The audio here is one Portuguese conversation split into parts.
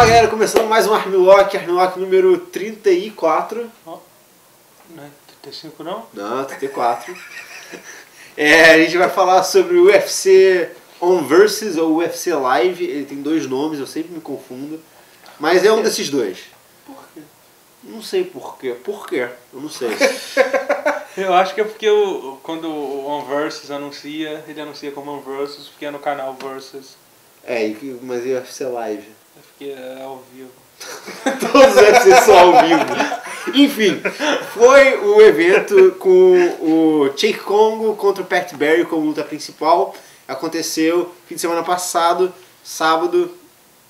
Fala galera, começando mais um Armlock número 34. Oh, não é 35 não? Não, 34. A gente vai falar sobre o UFC On Versus ou UFC Live. Ele tem dois nomes, eu sempre me confundo. Mas é um desses dois. Por quê? Não sei por quê. Por quê? Eu não sei. Eu acho que é porque quando o On Versus anuncia, ele anuncia como On Versus, porque é no canal Versus. Mas e o UFC Live? É porque é ao vivo. Todos os UFC são ao vivo. Enfim, foi o evento com o Cheick Kongo contra o Pat Barry como luta principal. Aconteceu fim de semana passado, sábado,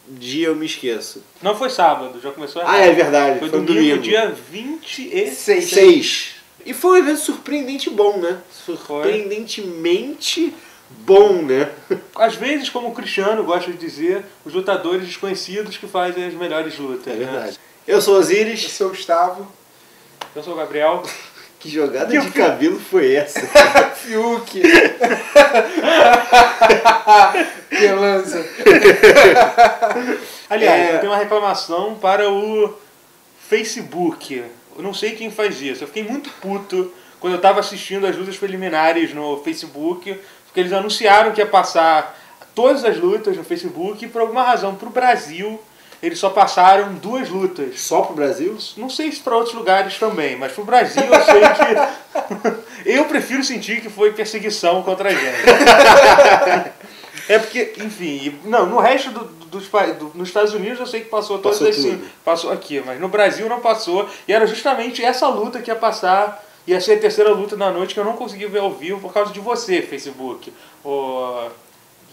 dia eu me esqueço. Não foi sábado, já começou errado. Ah, é verdade, Foi foi domingo, dia 26. 6. E foi um evento surpreendente bom, né? Surpreendentemente bom, né? Às vezes, como o Cristiano gosta de dizer, os lutadores desconhecidos que fazem as melhores lutas. É verdade. Né? Eu sou o Osiris. Eu sou o Gustavo. Eu sou o Gabriel. Que jogada de cabelo foi essa? Fiuk. Que lança. Aliás, eu tenho uma reclamação para o Facebook. Eu não sei quem faz isso. Eu fiquei muito puto quando eu estava assistindo as lutas preliminares no Facebook, porque eles anunciaram que ia passar todas as lutas no Facebook e por alguma razão para o Brasil eles só passaram 2 lutas. Só pro Brasil? Não sei se para outros lugares também, mas pro Brasil eu sei que eu prefiro sentir que foi perseguição contra a gente. É porque, enfim, não, no resto nos Estados Unidos eu sei que passou todas as passou aqui, mas no Brasil não passou, e era justamente essa luta que ia passar, ia ser a terceira luta da noite que eu não consegui ver ao vivo por causa de você, Facebook, o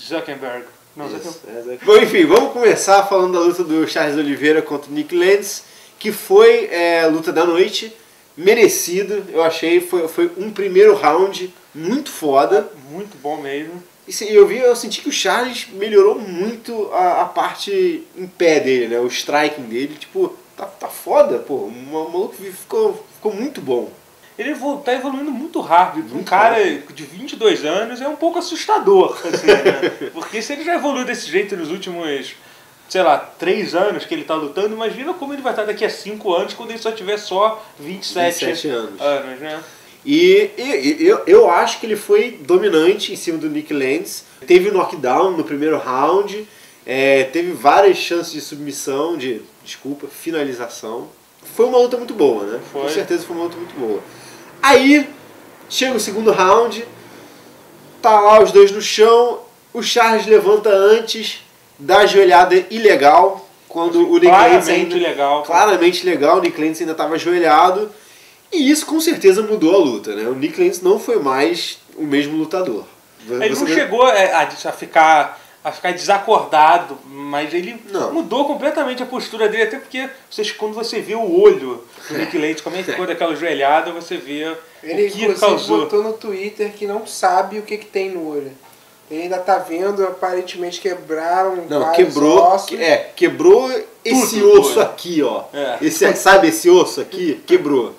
Zuckerberg. Não, Zuckerberg. Bom, enfim, vamos começar falando da luta do Charles Oliveira contra o Nick Lentz, que foi a luta da noite, merecido, eu achei, foi um primeiro round muito foda. Muito bom mesmo. E eu senti que o Charles melhorou muito a parte em pé dele, né? O striking dele, tipo, tá foda, pô. O maluco ficou muito bom. Ele tá evoluindo muito rápido. Um cara de 22 anos é um pouco assustador, assim, né? Porque se ele já evoluiu desse jeito nos últimos, sei lá, 3 anos que ele tá lutando, imagina como ele vai estar daqui a 5 anos quando ele só tiver só 27 anos, né? E eu acho que ele foi dominante em cima do Nick Lentz. Teve knockdown no primeiro round, teve várias chances de submissão, finalização. Foi uma luta muito boa, né? Foi. Com certeza foi uma luta muito boa. Aí, chega o segundo round, tá lá os dois no chão, o Charles levanta antes da joelhada ilegal, quando o Nick Lentz claramente legal, o Nick Lentz ainda estava ajoelhado. E isso com certeza mudou a luta, né? O Nick Lentz não foi mais o mesmo lutador. Ele não chegou a ficar desacordado, mas ele mudou completamente a postura dele, até porque quando você vê o olho do Nick Lentz, como é que ficou daquela joelhada, você vê ele, o que causou. Ele botou no Twitter que não sabe o que tem no olho. Ele ainda tá vendo, aparentemente quebraram ossos. Quebrou esse osso aqui, ó. Sabe esse osso aqui? Quebrou.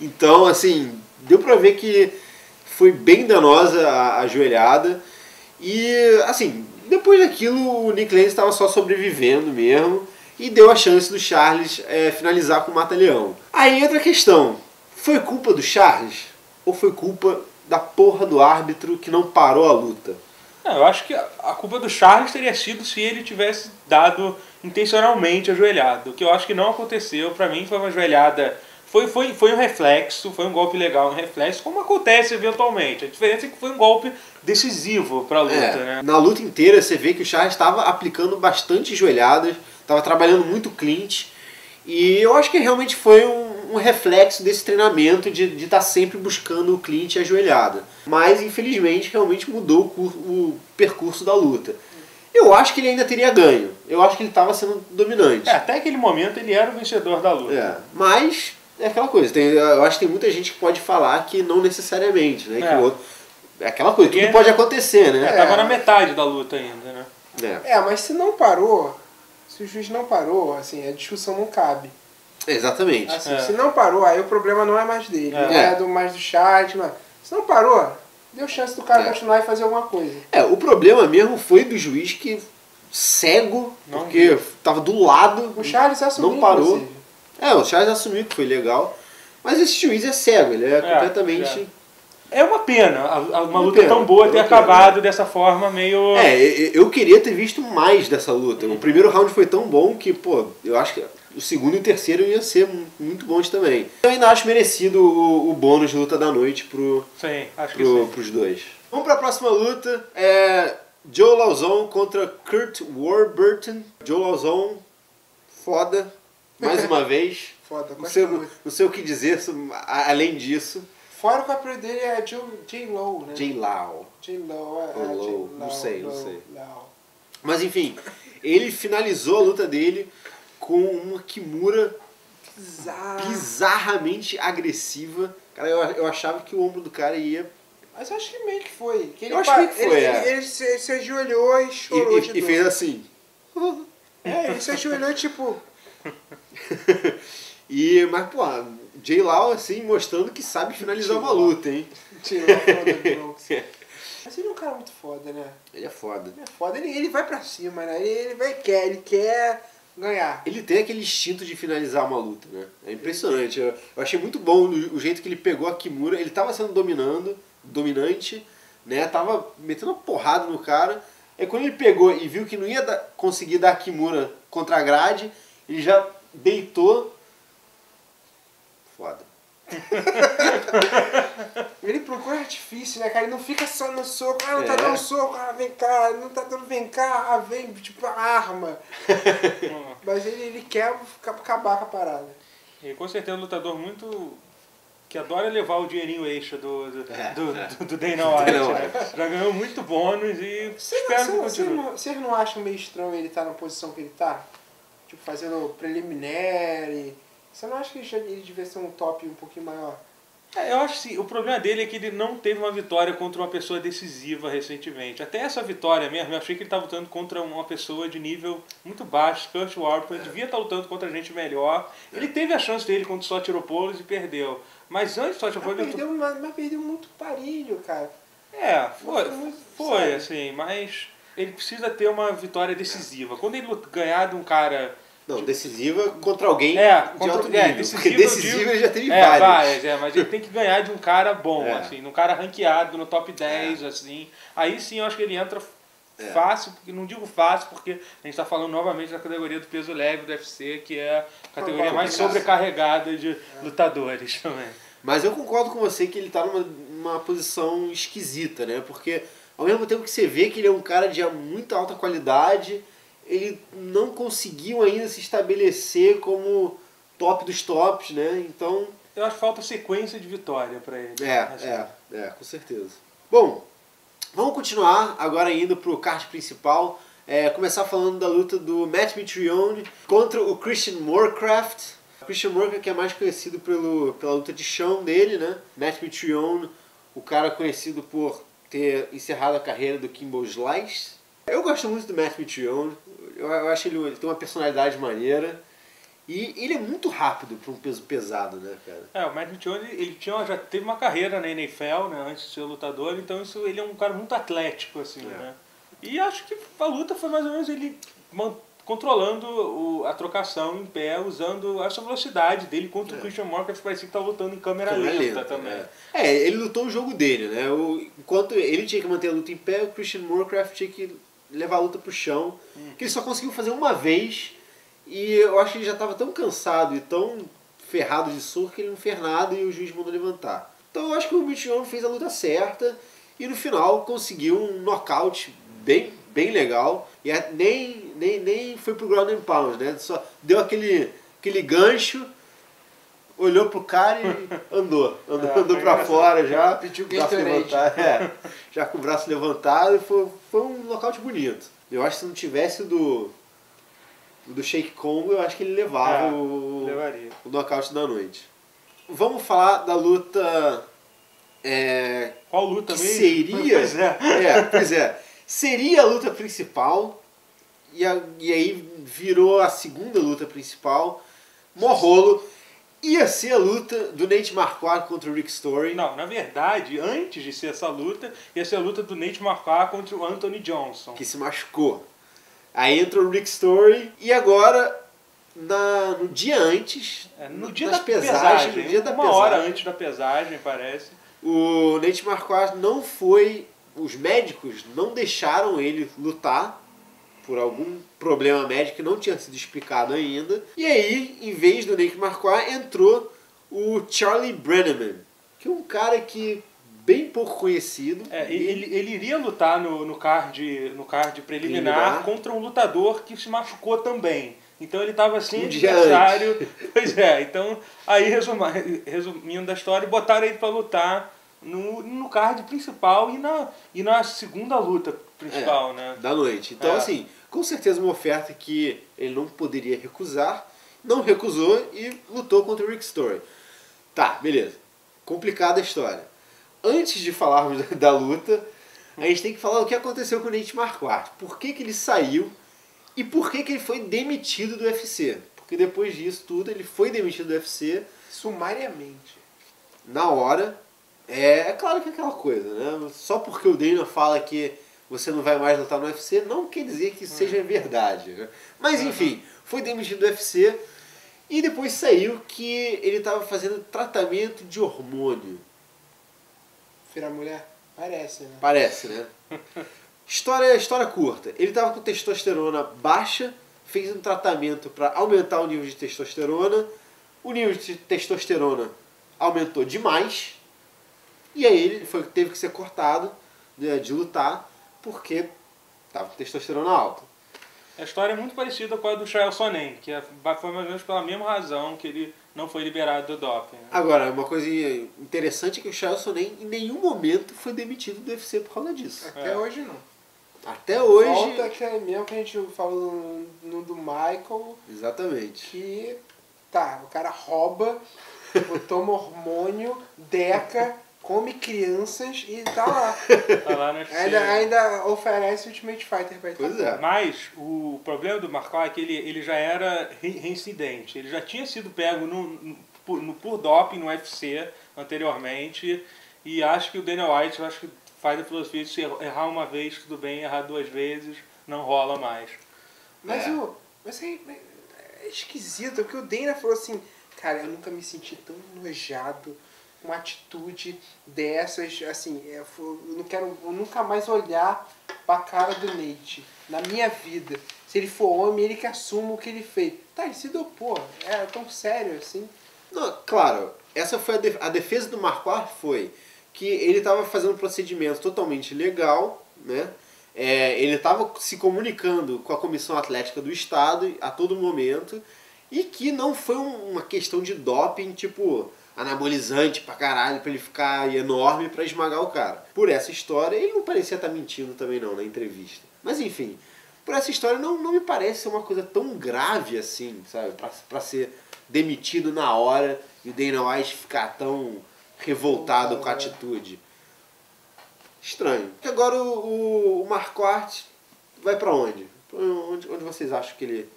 Então, assim, deu pra ver que foi bem danosa a joelhada. E, assim, depois daquilo o Nick Lentz estava só sobrevivendo mesmo. E deu a chance do Charles finalizar com o mata-leão. Aí entra a questão, foi culpa do Charles? Ou foi culpa da porra do árbitro que não parou a luta? Não, eu acho que a culpa do Charles teria sido se ele tivesse dado intencionalmente a joelhada. O que eu acho que não aconteceu, pra mim foi uma joelhada... Foi um reflexo, foi um golpe legal, um reflexo, como acontece eventualmente. A diferença é que foi um golpe decisivo para a luta, né? Na luta inteira você vê que o Charles estava aplicando bastante joelhadas, estava trabalhando muito clinch, e eu acho que realmente foi um reflexo desse treinamento de estar sempre buscando o clinch e a joelhada. Mas infelizmente realmente mudou o percurso da luta. Eu acho que ele ainda teria ganho, eu acho que ele estava sendo dominante. Até aquele momento ele era o vencedor da luta. Mas... é aquela coisa, eu acho que tem muita gente que pode falar que não necessariamente, né? Que o outro, é aquela coisa, tudo pode acontecer, né? Tava na metade da luta ainda, né? Mas se não parou, se o juiz não parou, assim, a discussão não cabe. Exatamente. Assim, se não parou, aí o problema não é mais dele, não é mais do chat, não é. Se não parou, deu chance do cara continuar e fazer alguma coisa. O problema mesmo foi do juiz que cego, porque tava do lado. O Charles assumiu, não parou. inclusive. O Charles assumiu que foi legal. Mas esse juiz é cego, ele é completamente... É uma pena, uma luta tão boa ter acabado dessa forma meio... Eu queria ter visto mais dessa luta. O primeiro round foi tão bom que, eu acho que o segundo e o terceiro iam ser muito bons também. Eu ainda acho merecido o bônus de luta da noite pros dois. Vamos pra próxima luta. Joe Lauzon contra Kurt Warburton. Joe Lauzon, foda, mais uma vez. Foda, não sei o que dizer além disso. Fora que o apelido dele é J-Lo, né? J-Lau. J-Lo, não sei. Mas enfim, ele finalizou a luta dele com uma Kimura bizarramente agressiva. Cara, eu achava que o ombro do cara ia... Mas eu acho que meio que foi. Ele se ajoelhou e chorou de dor. E fez assim. Ele se ajoelhou tipo... Mas, J-Law, assim, mostrando que sabe finalizar uma luta, hein? Mas ele é um cara muito foda, né? Ele é foda. Ele vai pra cima, né? Ele quer ganhar. Ele tem aquele instinto de finalizar uma luta, né? É impressionante. Eu achei muito bom o jeito que ele pegou a Kimura. Ele tava sendo dominante, né? Tava metendo uma porrada no cara. Aí quando ele pegou e viu que não ia conseguir dar a Kimura contra a grade, ele já deitou. Foda. Ele procura artifício, né, cara? Ele não fica só no soco. Não tá dando soco, vem cá. Não tá dando, vem cá, vem, tipo, a arma. Mas ele quer acabar com a parada. E com certeza é um lutador muito... que adora levar o dinheirinho extra do Dana White, né? Já ganhou muito bônus e espero que continue. Vocês não acham meio estranho ele estar na posição que ele tá? Tipo, fazendo preliminary... Você não acha que ele devia ser um top um pouquinho maior? Eu acho que sim. O problema dele é que ele não teve uma vitória contra uma pessoa decisiva recentemente. Até essa vitória mesmo, eu achei que ele estava lutando contra uma pessoa de nível muito baixo, Kurt Warburton. Ele devia estar lutando contra gente melhor. Ele teve a chance dele contra o Sotiropoulos e perdeu. Mas antes do Sotiropoulos... Mas perdeu muito parilho, cara. Foi assim, mas ele precisa ter uma vitória decisiva. Quando ele ganhar de um cara... Não, decisiva contra alguém de alto nível. Porque decisiva ele já teve várias. Mas ele tem que ganhar de um cara bom, assim, um cara ranqueado no top 10, assim. Aí sim eu acho que ele entra fácil, porque não digo fácil, porque a gente está falando novamente da categoria do peso leve do UFC, que é a categoria mais sobrecarregada de lutadores também. Mas eu concordo com você que ele está numa posição esquisita, né? Porque ao mesmo tempo que você vê que ele é um cara de muita alta qualidade, ele não conseguiu ainda se estabelecer como top dos tops, né? Então... eu acho que falta sequência de vitória para ele. Com certeza. Bom, vamos continuar agora indo pro card principal. Começar falando da luta do Matt Mitrione contra o Christian Morecraft. O Christian Morecraft, que é mais conhecido pela luta de chão dele, né? Matt Mitrione, o cara conhecido por ter encerrado a carreira do Kimbo Slice. Eu gosto muito do Matt Mitrione. Eu acho que ele tem uma personalidade maneira. E ele é muito rápido para um peso pesado, né, cara? O Matt Mitrione, ele já teve uma carreira na NFL, né, antes de ser lutador, então ele é um cara muito atlético, assim, né? E acho que a luta foi mais ou menos ele controlando a trocação em pé, usando essa velocidade dele contra o Christian Morecraft, parecia que estava lutando em câmera lenta também. Ele lutou o jogo dele, né? Enquanto ele tinha que manter a luta em pé, o Christian Morecraft tinha que levar a luta pro chão, que ele só conseguiu fazer uma vez, e eu acho que ele já estava tão cansado e tão ferrado de soco que ele não fez nada e o juiz mandou levantar. Então eu acho que o Mitrione fez a luta certa e no final conseguiu um nocaute bem legal, e nem foi pro ground and pound, né? Só deu aquele gancho, olhou pro cara e andou pra fora já, pediu braço levantado, já com o braço levantado, foi um nocaute bonito. Eu acho que se não tivesse do Shake Congo, eu acho que ele levava o nocaute da noite. Vamos falar da luta... Qual luta mesmo? Seria... Pois é. Seria a luta principal, e aí virou a segunda luta principal. Mó rolo. Ia ser a luta do Nate Marquardt contra o Rick Story. Não, na verdade, antes de ser essa luta, ia ser a luta do Nate Marquardt contra o Anthony Johnson. Que se machucou. Aí entra o Rick Story e agora, no dia antes, no dia da pesagem, uma hora antes da pesagem, parece. O Nate Marquardt não foi... Os médicos não deixaram ele lutar por algum problema médico que não tinha sido explicado ainda. E aí, em vez do Nate Marquardt, entrou o Charlie Brenneman, que é um cara que bem pouco conhecido. Ele iria lutar no card preliminar contra um lutador que se machucou também. Então ele estava sem adversário. Pois é, então aí resumindo a história, botaram ele para lutar no card principal e na segunda luta principal, né? Da noite. Então, assim, com certeza uma oferta que ele não poderia recusar, não recusou e lutou contra o Rick Story. Tá, beleza. Complicada a história. Antes de falarmos da luta, a gente tem que falar o que aconteceu com o Nate Marquardt. Por que ele saiu e por que ele foi demitido do UFC. Porque depois disso tudo, ele foi demitido do UFC. Sumariamente. Na hora. É claro que é aquela coisa, né? Só porque o Dana fala que você não vai mais lutar no UFC, não quer dizer que seja verdade. Né? Mas enfim, foi demitido do UFC e depois saiu que ele estava fazendo tratamento de hormônio. Vira mulher? Parece, né? Parece, né? História curta. Ele estava com testosterona baixa, fez um tratamento para aumentar o nível de testosterona. O nível de testosterona aumentou demais. E aí ele teve que ser cortado de lutar porque estava com testosterona alta. A história é muito parecida com a do Chael Sonnen, que foi mais ou menos pela mesma razão que ele não foi liberado do doping. Né? Agora, uma coisa interessante é que o Chael Sonnen em nenhum momento foi demitido do UFC por causa disso. Até hoje não. Até hoje... Volta aquele mesmo que a gente falou no do Michael. Exatamente. Que, o cara rouba, toma hormônio, deca... come crianças e tá lá. Tá lá no UFC. Ainda oferece Ultimate Fighter pra ele. Pois é. Mas o problema do Marquardt é que ele já era reincidente. Ele já tinha sido pego por doping no UFC anteriormente. E acho que o Dana White faz a filosofia de se errar uma vez, tudo bem, errar duas vezes, não rola mais. Mas é esquisito, porque o Dana falou assim, cara, eu nunca me senti tão enojado uma atitude dessas, assim, eu não quero nunca mais olhar pra cara do Nate na minha vida. Se ele for homem, ele que assuma o que ele fez. Tá, ele se dopou. É tão sério assim? Não, claro, essa foi a defesa do Marquardt foi que ele estava fazendo um procedimento totalmente legal, né? Ele estava se comunicando com a Comissão Atlética do Estado a todo momento e que não foi uma questão de doping, tipo... anabolizante pra caralho, pra ele ficar enorme pra esmagar o cara. Por essa história, ele não parecia estar mentindo também não, na entrevista. Mas enfim, por essa história não me parece ser uma coisa tão grave assim, sabe? Pra ser demitido na hora e o Dana White ficar tão revoltado com a atitude. Estranho. E agora o Marquardt vai pra onde? Onde vocês acham que ele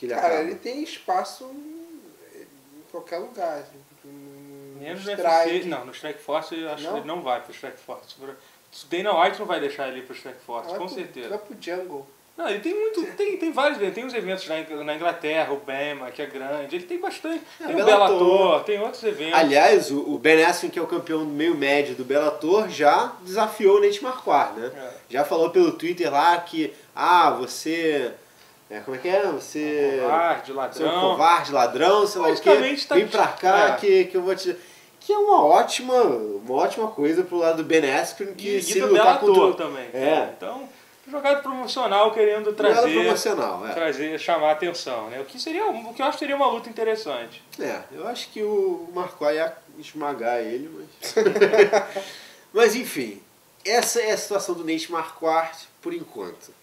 acaba? Cara, ele tem espaço em qualquer lugar. Menos no UFC. Não, no Strike Force eu acho que ele não vai pro Strike Force. O Dana White não vai deixar ele ir pro Strike Force, com certeza. Vai pro Jungle. Não, ele tem vários, tem uns eventos na Inglaterra, o BEMA, que é grande, ele tem bastante. Tem o Bellator, tem outros eventos. Aliás, o Ben Askren, que é o campeão meio médio do Bellator, já desafiou o Nate Marquardt, né? Já falou pelo Twitter lá que, você... como é que é? Você... covarde, ladrão. Você é um covarde, ladrão, sei lá o quê. Vem pra cá que eu vou te... Que é uma ótima coisa pro lado do Ben Askren, que e se do lutar Bellator também. Então, jogado promocional querendo chamar atenção, né? O que eu acho que seria uma luta interessante. Eu acho que o Marquardt ia esmagar ele, mas... Mas enfim, essa é a situação do Nate Marquardt por enquanto.